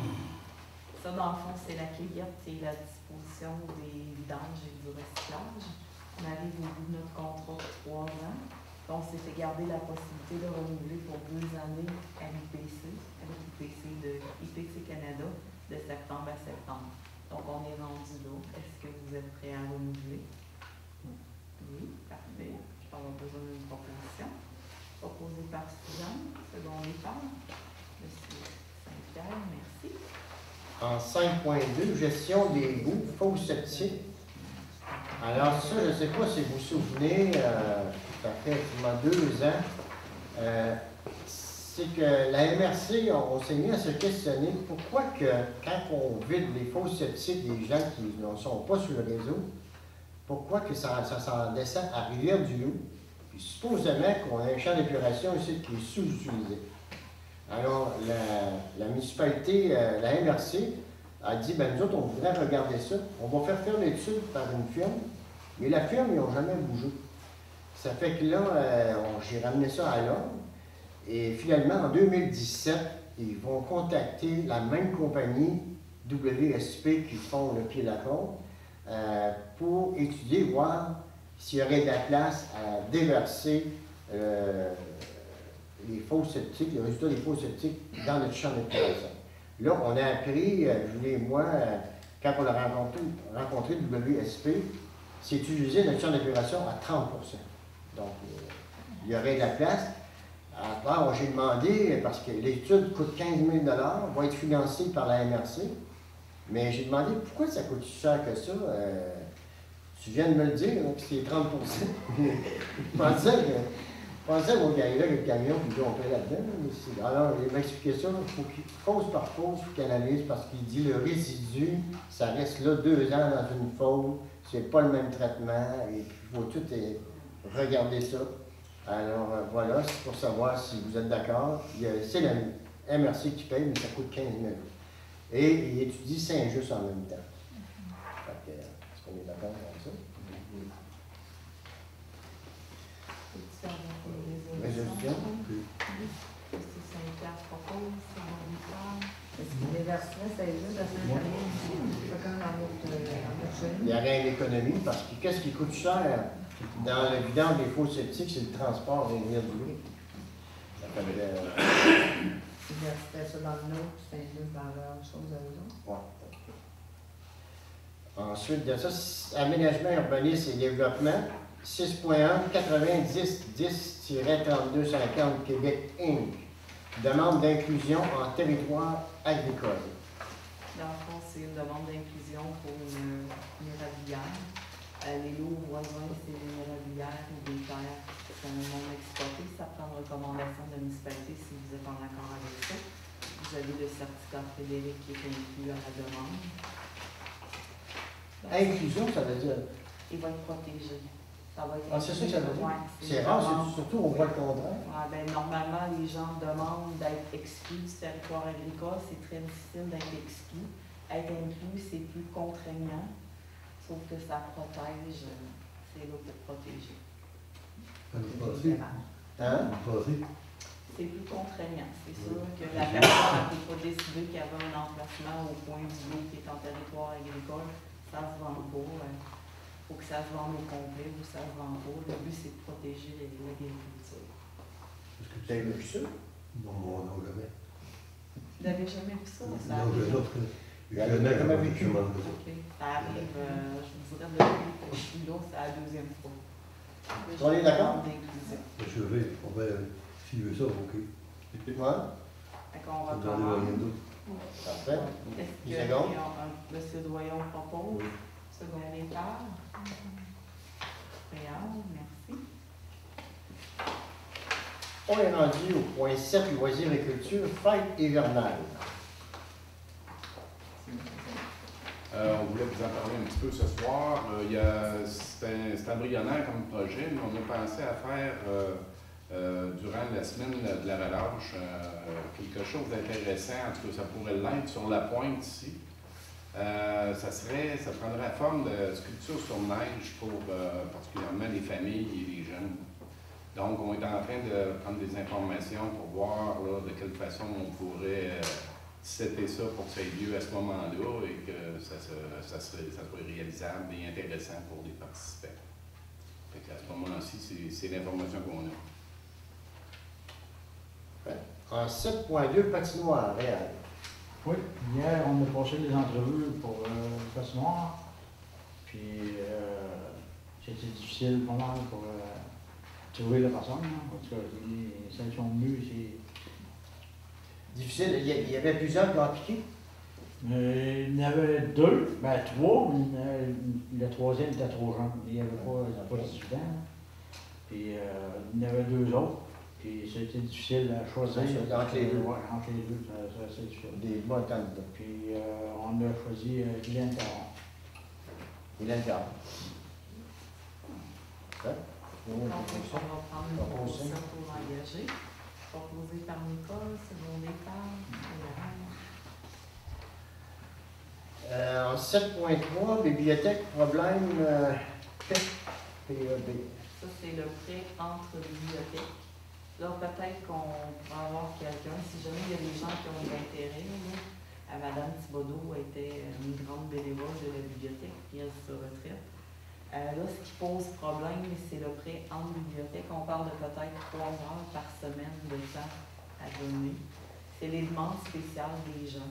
Ça, dans le fond, c'est la cueillette et la disposition des vidanges et du recyclage. On arrive au bout de notre contrat de 3 ans. Donc, on s'est fait garder la possibilité de renouveler pour 2 années à l'IPC, avec l'IPC de IPC Canada, de septembre à septembre. Donc, on est rendu là. Est-ce que vous êtes prêts à renouveler? Oui, parfait. Je vais avoir besoin d'une proposition. Proposée par Suzanne, second départ. Monsieur Saint-Pierre, merci. En 5.2, gestion des boues fosses septiques. Alors ça, je ne sais pas si vous vous souvenez, ça fait effectivement 2 ans, c'est que la MRC, on s'est mis à se questionner pourquoi que quand on vide les fosses septiques des gens qui ne sont pas sur le réseau, pourquoi que ça s'en descend à Rivière-du-Loup, puis supposément qu'on a un champ d'épuration ici qui est sous-utilisé. Alors, la municipalité, la MRC, a dit, ben nous autres, on voudrait regarder ça. On va faire l'étude par une firme, mais la firme, ils n'ont jamais bougé. Ça fait que là, j'ai ramené ça à l'ordre, et finalement, en 2017, ils vont contacter la même compagnie, WSP, qui font le pied d'accord, pour étudier, voir s'il y aurait de la place à déverser les fosses septiques, le résultat des fosses septiques dans notre champ d'épuration. Là, on a appris, Julie et moi, quand on a rencontré WSP, c'est utilisé notre champ d'épuration à 30 %. Donc, il y aurait de la place. Alors, j'ai demandé, parce que l'étude coûte 15 000 $, va être financée par la MRC, mais j'ai demandé pourquoi ça coûte si cher que ça. Tu viens de me le dire, hein, que c'est 30 %. Je pensais mon gars là, le camion, puis on fait là-dedans. Alors, il m'a expliqué ça, il faut qu'il fausse par fausse, il faut qu'il analyse, parce qu'il dit le résidu, ça reste là 2 ans dans une fosse, c'est pas le même traitement, et puis il faut tout regarder ça. Alors, voilà, c'est pour savoir si vous êtes d'accord. C'est la MRC qui paye, mais ça coûte 15 000 €. Et il étudie Saint-Just en même temps. Fait que, répondre à ça. Peux-tu faire des Résolution. C'est Saint-Pierre propose, c'est mon Est-ce qu'il déverserait, ça juste la semaine dernière? Chacun dans notre chaîne. Il y aurait une économie parce que qu'est-ce qui coûte cher dans le vidange des fosses septiques, c'est le transport des venir de l'eau. Ça fait S'ils versaient ça dans le nôtre, c'est juste dans leur chose à eux autres. ouais. Ensuite de ça, aménagement, urbanisme et développement, 6.1, 90-10-3250 Québec Inc. Demande d'inclusion en territoire agricole. Dans le fond, c'est une demande d'inclusion pour une érablière. Les lots voisins, c'est une érablière ou des terres qui sont non exploitées. Ça prend une recommandation de la municipalité si vous êtes en accord avec ça. Vous avez le certificat Frédéric qui est inclus à la demande. Inclusion, ça veut dire. Il va être protégé. Ça va être Ah, c'est ça que ça veut dire? Ouais, C'est une rare, demande. surtout on voit le contraire. Ouais, ben, normalement, les gens demandent d'être exclus du territoire agricole. C'est très difficile d'être exclu. Être inclus, c'est plus contraignant, sauf que ça protège. C'est là pour protéger. L'année C'est passée, différent. Hein? C'est plus contraignant. C'est sûr que la personne n'avait pas décidé qu'il y avait un emplacement au point du lot qui est en territoire agricole. Ça se vend pas. Faut que ça se vende au complet ou ça se vend pas. Le but, c'est de protéger l'agriculture. Est-ce que tu as vu ça? non, non, jamais. Vous n'avez jamais vu ça? Ça Non, arrive. Jamais vécu. OK. Ça arrive, je vous dirais, depuis que je suis là, c'est la deuxième fois. On est d'accord? D'inclusion. Je vais, on va, s'il veut ça, ok. Ouais. Fait qu'on Ça me donne rien recommande. d'autre. Parfait. Est-ce que Seconde. M. Doyon propose? Oui. Second étage? Réal, merci. On est rendu au point 7, loisirs et culture, fête hivernale. On voulait vous en parler un petit peu ce soir. C'est embryonnaire comme projet, mais on a pensé à faire durant la semaine de la relâche quelque chose d'intéressant. En tout cas, ça pourrait l'être sur la pointe ici. Ça prendrait la forme de sculpture sur neige pour particulièrement les familles et les jeunes. Donc, on est en train de prendre des informations pour voir là, de quelle façon on pourrait setter ça pour que ça ait lieu à ce moment-là et que ça soit réalisable et intéressant pour les participants. Fait qu'à ce moment-ci, c'est l'information qu'on a. En 7.2, patinoire, réel. Oui, hier, on a passé des entrevues pour le patinoire. Puis, c'était difficile pas mal pour trouver la personne. Hein. En tout cas, celles qui sont venues, c'est. Difficile, il y avait plusieurs qui ont appliqué. Il y en avait deux, ben trois, mais le troisième était trop jeune. Il n'y avait pas 18 ans. Puis, il y en avait deux autres. Puis c'était difficile à choisir. Entre les deux. Ouais, entre les deux, c'est assez difficile. Des bons candidats. Puis on a choisi Guylaine Caron. Il a le cadre. Ouais. Donc, on va prendre une Proposé. proposition pour engager. Proposée par Nicole, second étage. En 7.3, bibliothèque, problème, PEB. Ça, c'est le prêt entre bibliothèques. Là, peut-être qu'on pourra avoir quelqu'un, si jamais il y a des gens qui ont de l'intérêt. Madame Thibodeau était une grande bénévole de la bibliothèque, puis elle se retraite. Là, ce qui pose problème, c'est le prêt entre bibliothèques. On parle de peut-être 3 heures par semaine de temps à donner. C'est les demandes spéciales des gens.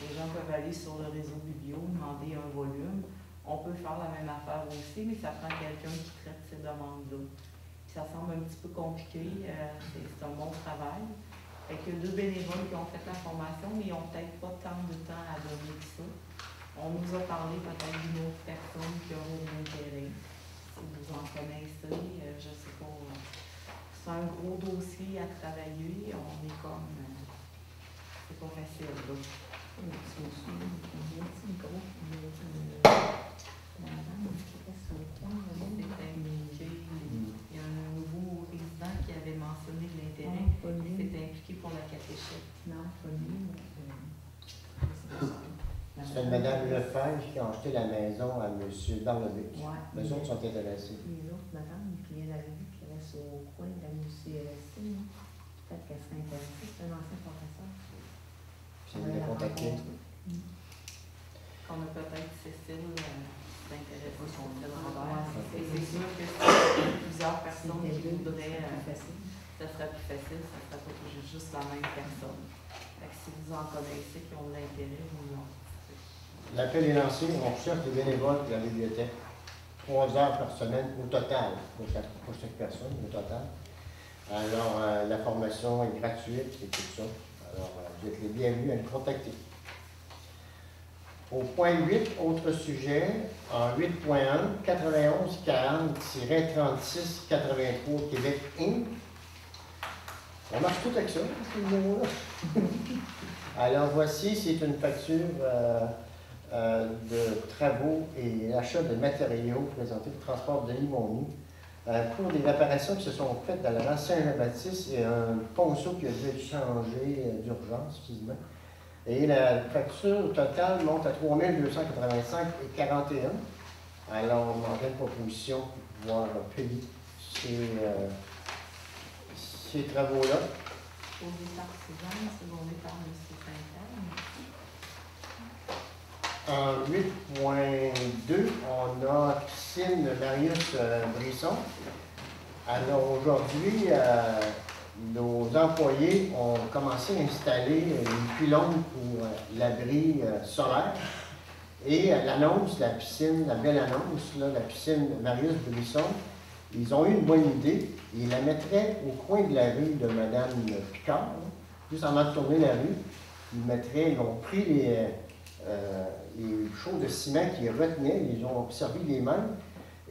Les gens peuvent aller sur le réseau Biblio, demander un volume. On peut faire la même affaire aussi, mais ça prend quelqu'un qui traite ces demandes-là. Ça semble un petit peu compliqué, c'est un bon travail. Fait que 2 bénévoles qui ont fait la formation, mais ils n'ont peut-être pas tant de temps à donner que ça. On nous a parlé peut-être d'une autre personne qui aurait de l'intérêt. Si vous en connaissez, je ne sais pas. C'est un gros dossier à travailler. On est comme. C'est pas facile, là. Il y a un nouveau résident qui avait mentionné de l'intérêt. Il s'est impliqué pour la catéchète. Non, pas lui. C'est une madame Lefebvre qui a acheté la maison à M. Barlevic. Ouais. Les autres sont intéressés. Les autres madames qui viennent d'arriver, qui restent au coin de la UCLSC, peut-être qu'elle serait intéressée. C'est un ancien professeur. Si vous voulez contacter. On a peut-être Cécile s'intéresser sur le Ouais, Et c'est sûr que si plusieurs personnes qui voudraient, ça serait plus facile, ça serait pas toujours juste la même personne. Fait que si vous en connaissez qui ont de l'intérêt, vous l'en L'appel est lancé, on cherche des bénévoles pour la bibliothèque. 3 heures par semaine au total, pour chaque personne, au total. Alors, la formation est gratuite et tout ça. Alors, vous êtes les bienvenus à nous contacter. Au point 8, autre sujet, en 8.1, 9140-3683 Québec Inc. On marche tout avec ça, ce numéro-là. Alors, voici, c'est une facture de travaux et l'achat de matériaux présentés pour le transport de Limoni pour des réparations qui se sont faites dans la rue Saint-Jean-Baptiste et un ponceau qui a dû être changé d'urgence, excusez-moi. Et la facture totale monte à 3 285,41. Alors, on demandait une proposition pour pouvoir payer ces travaux-là. Posé par Suzanne, secondé par M. Saint-Anne. En 8.2, on a piscine Marius Brisson. Alors aujourd'hui, nos employés ont commencé à installer une pylône pour l'abri solaire. Et l'annonce, la piscine, la belle annonce, là, la piscine Marius Brisson, ils ont eu une bonne idée. Ils la mettraient au coin de la rue de Mme Picard, juste avant de tourner la rue. Ils ont pris les choses de ciment qui retenaient, ils ont servi les mains.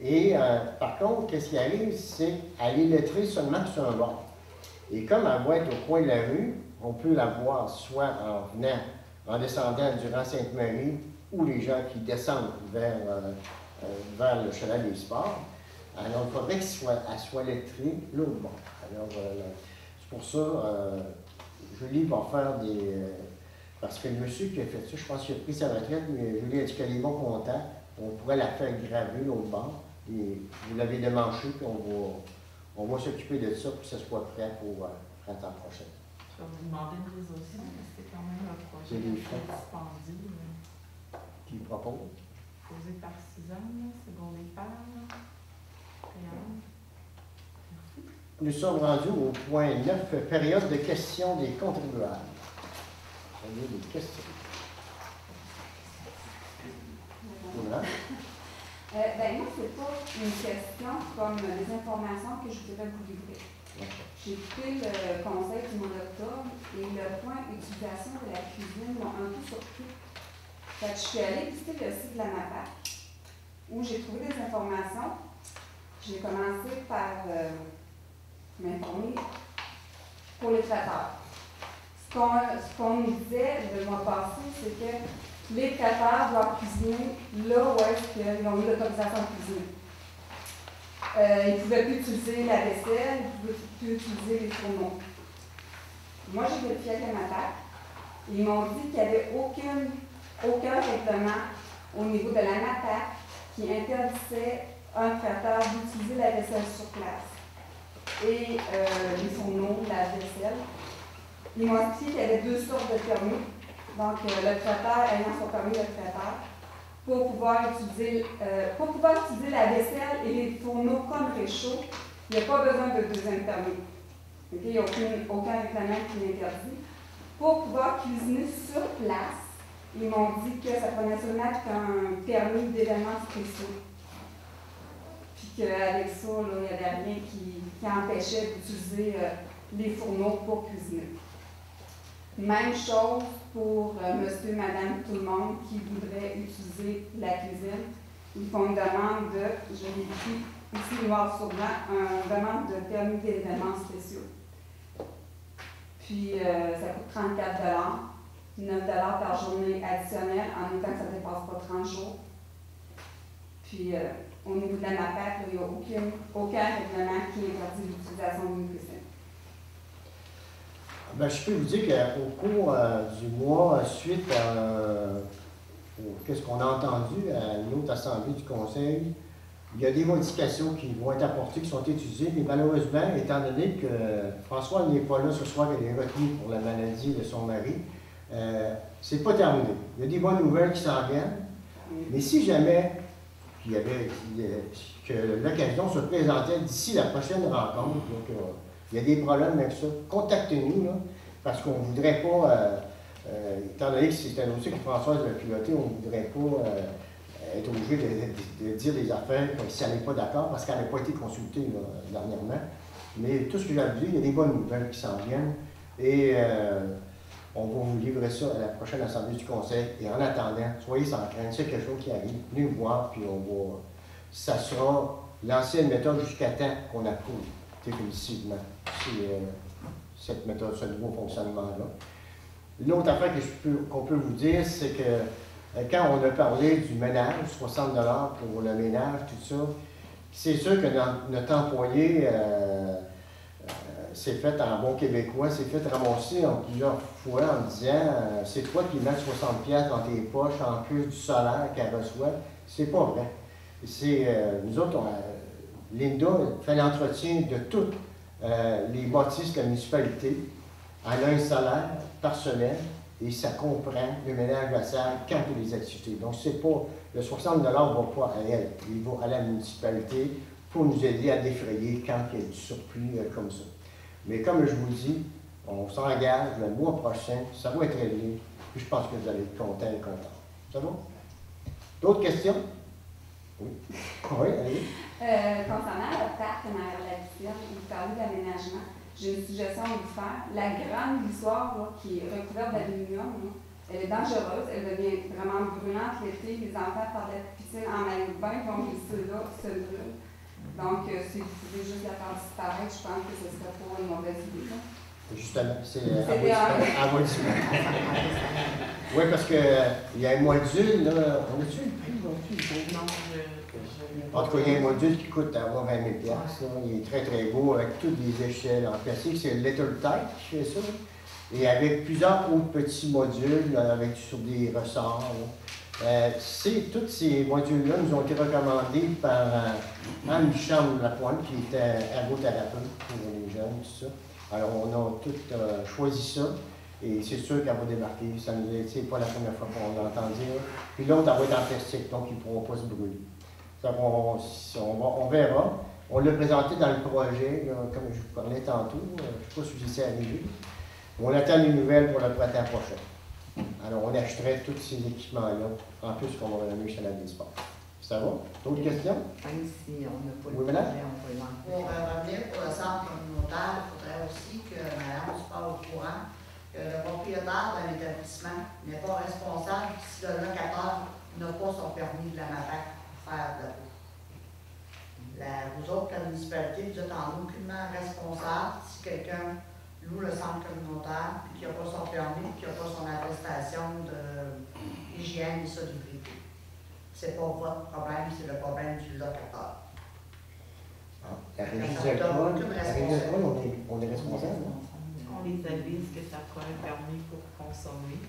Et par contre, qu'est-ce qui arrive, c'est qu'elle est lettrée seulement sur un bord. Et comme elle va être au coin de la rue, on peut la voir soit en descendant durant Sainte-Marie, ou les gens qui descendent vers le chalet des sports. Alors, il faudrait qu'elle soit lettrée l'autre bord. Alors, c'est pour ça, Julie va faire des... parce que le monsieur qui a fait ça, je pense qu'il a pris sa retraite, mais Julie a dit qu'elle est bon content. On pourrait la faire graver l'autre bord. Et vous l'avez démanché, puis on va s'occuper de ça pour que ce soit prêt pour printemps prochain. Je vais vous demander une résolution, parce que c'est quand même un projet C'est des frais. dispendieux. Qui propose? Posé par Suzanne, secondé par Réal. Nous sommes rendus au point 9, période de questions des contribuables. Vous avez des questions? Voilà. Moi, c'est pas une question comme des informations que je voudrais vous livrer. J'ai écouté le conseil du mois d'octobre et le point utilisation de la cuisine m'a un peu surpris. Fait que je suis allée visiter le site de la MAPAC où j'ai trouvé des informations. J'ai commencé par m'informer pour les traiteurs. Ce qu'on nous disait le mois passé, c'est que les traiteurs doivent cuisiner là où est-ce qu'ils ont eu l'autorisation de cuisiner. Ils ne pouvaient plus utiliser la vaisselle, ils ne pouvaient plus utiliser les fourneaux. Moi, j'ai vérifié avec la MAPAC. Ils m'ont dit qu'il n'y avait aucun règlement au niveau de la MAPAC qui interdisait un traiteur d'utiliser la vaisselle sur place et les fourneaux, la vaisselle. Ils m'ont expliqué qu'il y avait 2 sortes de permis. Donc, le traiteur ayant son permis de traiteur, pour pouvoir utiliser la vaisselle et les fourneaux comme réchaud, il n'y a pas besoin de deuxième permis. Okay? Il n'y a aucun règlement qui l'interdit. Pour pouvoir cuisiner sur place, ils m'ont dit que ça prenait seulement qu'un permis d'événements spéciaux. Puis qu'avec ça, là, il n'y avait rien qui empêchait d'utiliser les fourneaux pour cuisiner. Même chose pour monsieur, madame, tout le monde qui voudrait utiliser la cuisine. Ils font une demande de, je l'ai écrit ici noir sur blanc, une demande de permis d'événements spéciaux. Puis ça coûte 34 $, 9 $ par journée additionnelle, en même temps que ça ne dépasse pas 30 jours. Puis au niveau de la MAPAC, il n'y a aucun règlement qui interdit l'utilisation d'une cuisine. Ben, je peux vous dire qu'au cours du mois, suite à qu'est-ce qu'on a entendu à une autre assemblée du Conseil, il y a des modifications qui vont être apportées, qui sont étudiées, mais malheureusement, étant donné que François n'est pas là ce soir, elle est retenue pour la maladie de son mari, c'est pas terminé. Il y a des bonnes nouvelles qui s'en viennent, mais si jamais il y avait, que l'occasion se présentait d'ici la prochaine rencontre, donc, il y a des problèmes avec ça, contactez-nous, là, parce qu'on ne voudrait pas, étant donné que c'est un dossier que Françoise a piloté, on ne voudrait pas être obligé de dire des affaires si elle n'est pas d'accord, parce qu'elle n'a pas été consultée là, dernièrement. Mais tout ce que j'ai à vous dire, il y a des bonnes nouvelles qui s'en viennent, et on va vous livrer ça à la prochaine Assemblée du Conseil. Et en attendant, soyez sans crainte, c'est quelque chose qui arrive, venez nous voir, puis on va... Ça sera l'ancienne méthode jusqu'à temps qu'on approuve définitivement cette méthode, ce nouveau fonctionnement-là. L'autre affaire qu'on peut vous dire, c'est que quand on a parlé du ménage, 60 $ pour le ménage, tout ça, c'est sûr que notre employé s'est fait, en bon québécois, s'est fait ramasser en plusieurs fois en disant c'est toi qui mets 60 $ dans tes poches en plus du salaire qu'elle reçoit. C'est pas vrai. Nous autres, Linda fait l'entretien de toutes les bâtisses de la municipalité. Elle a un salaire personnel et ça comprend le ménage de salle quand il y a des activités. Donc, c'est pas le 60 $ ne va pas à elle, il va à la municipalité pour nous aider à défrayer quand il y a du surplus comme ça. Mais comme je vous le dis, on s'engage le mois prochain, ça va être réglé, puis je pense que vous allez être contents et contents. Ça va? D'autres questions? Oui. Oui, allez. Concernant le parc Mère-la-Victime, vous parlez d'aménagement. J'ai une suggestion à vous faire. La grande histoire là, qui est recouverte d'aluminium, elle est dangereuse, elle devient vraiment brûlante l'été. Les enfants par la piscine en maillot de bain vont glisser là, se brûlent. Donc, si vous pouvez juste la faire disparaître, je pense que ce serait pas une mauvaise idée. Justement, c'est à module. Oui, parce qu'il y a un module, là. On a-tu le prix aujourd'hui? Non, En tout cas, il y a un module qui coûte à 20 000 $. Il est très, très beau, avec toutes les échelles en plastique. C'est Little Type qui fait ça. Et avec plusieurs autres petits modules, avec sur des ressorts. Tous ces modules-là nous ont été recommandés par Anne-Michel-Lapointe, qui était ergothérapeute pour les jeunes, tout ça. Alors, on a tous choisi ça, et c'est sûr qu'elle va débarquer. Ça nous a été pas la première fois qu'on l'entend dire. Puis l'autre, elle va être en plastique, donc ils ne pourront pas se brûler. Donc, on verra. On l'a présenté dans le projet, là, comme je vous parlais tantôt. Je ne sais pas si vous étiez arrivé. On attend les nouvelles pour le printemps prochain. Alors, on achèterait tous ces équipements-là, en plus qu'on va remettre chez la Sport. Ça va? D'autres questions? Même si on n'a pas Oui, le madame? projet, on va l'enlever. Pour revenir pour le centre communautaire, il faudrait aussi que madame se parle au courant que le propriétaire d'un établissement n'est pas responsable si le locataire n'a pas son permis de la MAPAC pour faire de la bouffe. Vous autres, la municipalité, vous êtes en aucunement responsable si quelqu'un loue le centre communautaire puis qu'il n'a pas son permis puis qu'il n'a pas son attestation d'hygiène et salubrité. C'est pas votre problème, c'est le problème du locataire. La régie d'école, on est responsable. on les avise que ça prend un permis pour consommer.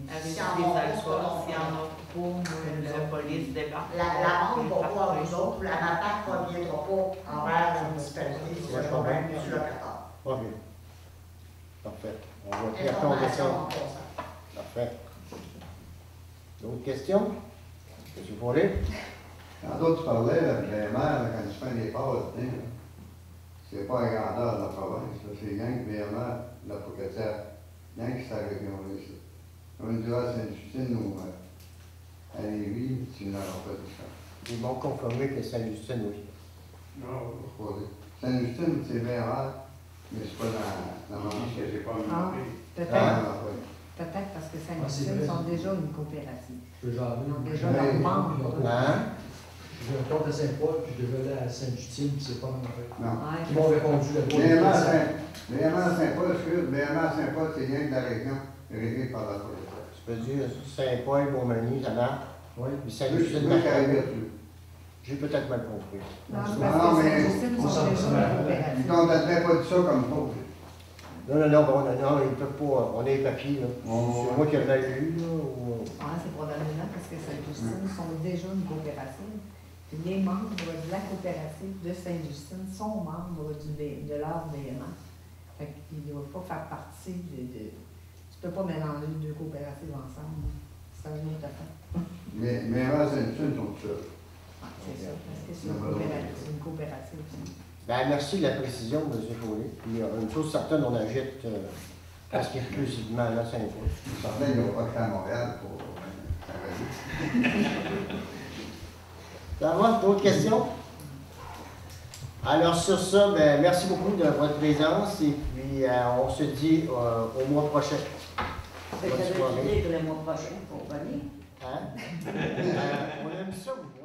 Avec Si des en alcools, s'il y en a trop, la police débarque. L'amende va pas à vous autres, la MAPAC ne reviendra pas envers la municipalité, c'est le problème du locataire. OK. Parfait. On va tenir compte de ça. Information en passant. Parfait. D'autres questions? Monsieur Paulet? Tantôt, tu parlais avec les maires, quand tu fais des passes, c'est pas la grandeur de la province, c'est rien que les maires de la Pocatière, rien que cette région-là. On dit à Sainte-Justine ou à Lévis, tu n'auras pas de ça. Ils vont confirmer que Sainte-Justine, oui. Non, pas dire. Sainte-Justine, c'est bien rare, mais c'est pas dans ma que j'ai pas Ah, demandé. peut-être. oui. Peut-être parce que c'est Saint-Justine vrai. sont déjà une coopérative. Je peux j'en Ils ont ai. déjà leur membre. Hein? J'ai un compte à Saint-Paul, puis je devais aller à Sainte-Justine, puis c'est pas mon affaire. Non. Ouais, Ils m'ont répondu la BMA Saint-Paul, excuse, BMA Saint-Paul, c'est rien que la région, réglée par la police. Tu peux dire Saint-Paul, Montmagny, ça marche. Oui. Puis C'est Sainte-Justine, lui qui arrive Martin. dessus. J'ai peut-être mal compris. Non, Non, parce que mais Saint-Justine on sont s'en déjà fout. une Ils coopérative. t'ont peut-être pas dit ça comme faux. Non, ils ne peuvent pas. On a les papiers, là. C'est moi qui ai mal lu, là. C'est probablement parce que Sainte-Justine sont déjà une coopérative. Puis les membres de la coopérative de Sainte-Justine sont membres de leur VMA. Fait qu'ils ne doivent pas faire partie de. Tu peux pas mélanger deux coopératives ensemble. C'est un autre affaire. Mais à Sainte-Justine, sont ça. C'est ça, parce que c'est une coopérative. Ben, merci de la précision, M. Follet. Puis, une chose certaine, on agite presque exclusivement à Saint-Paul. Certains, ils n'ont pas fait à Montréal pour travailler. Ça va? D'autres questions? Alors, sur ça, ben, merci beaucoup de votre présence et puis on se dit au mois prochain. Vous avez décidé pour le mois prochain pour venir? Hein? On aime ça, vous.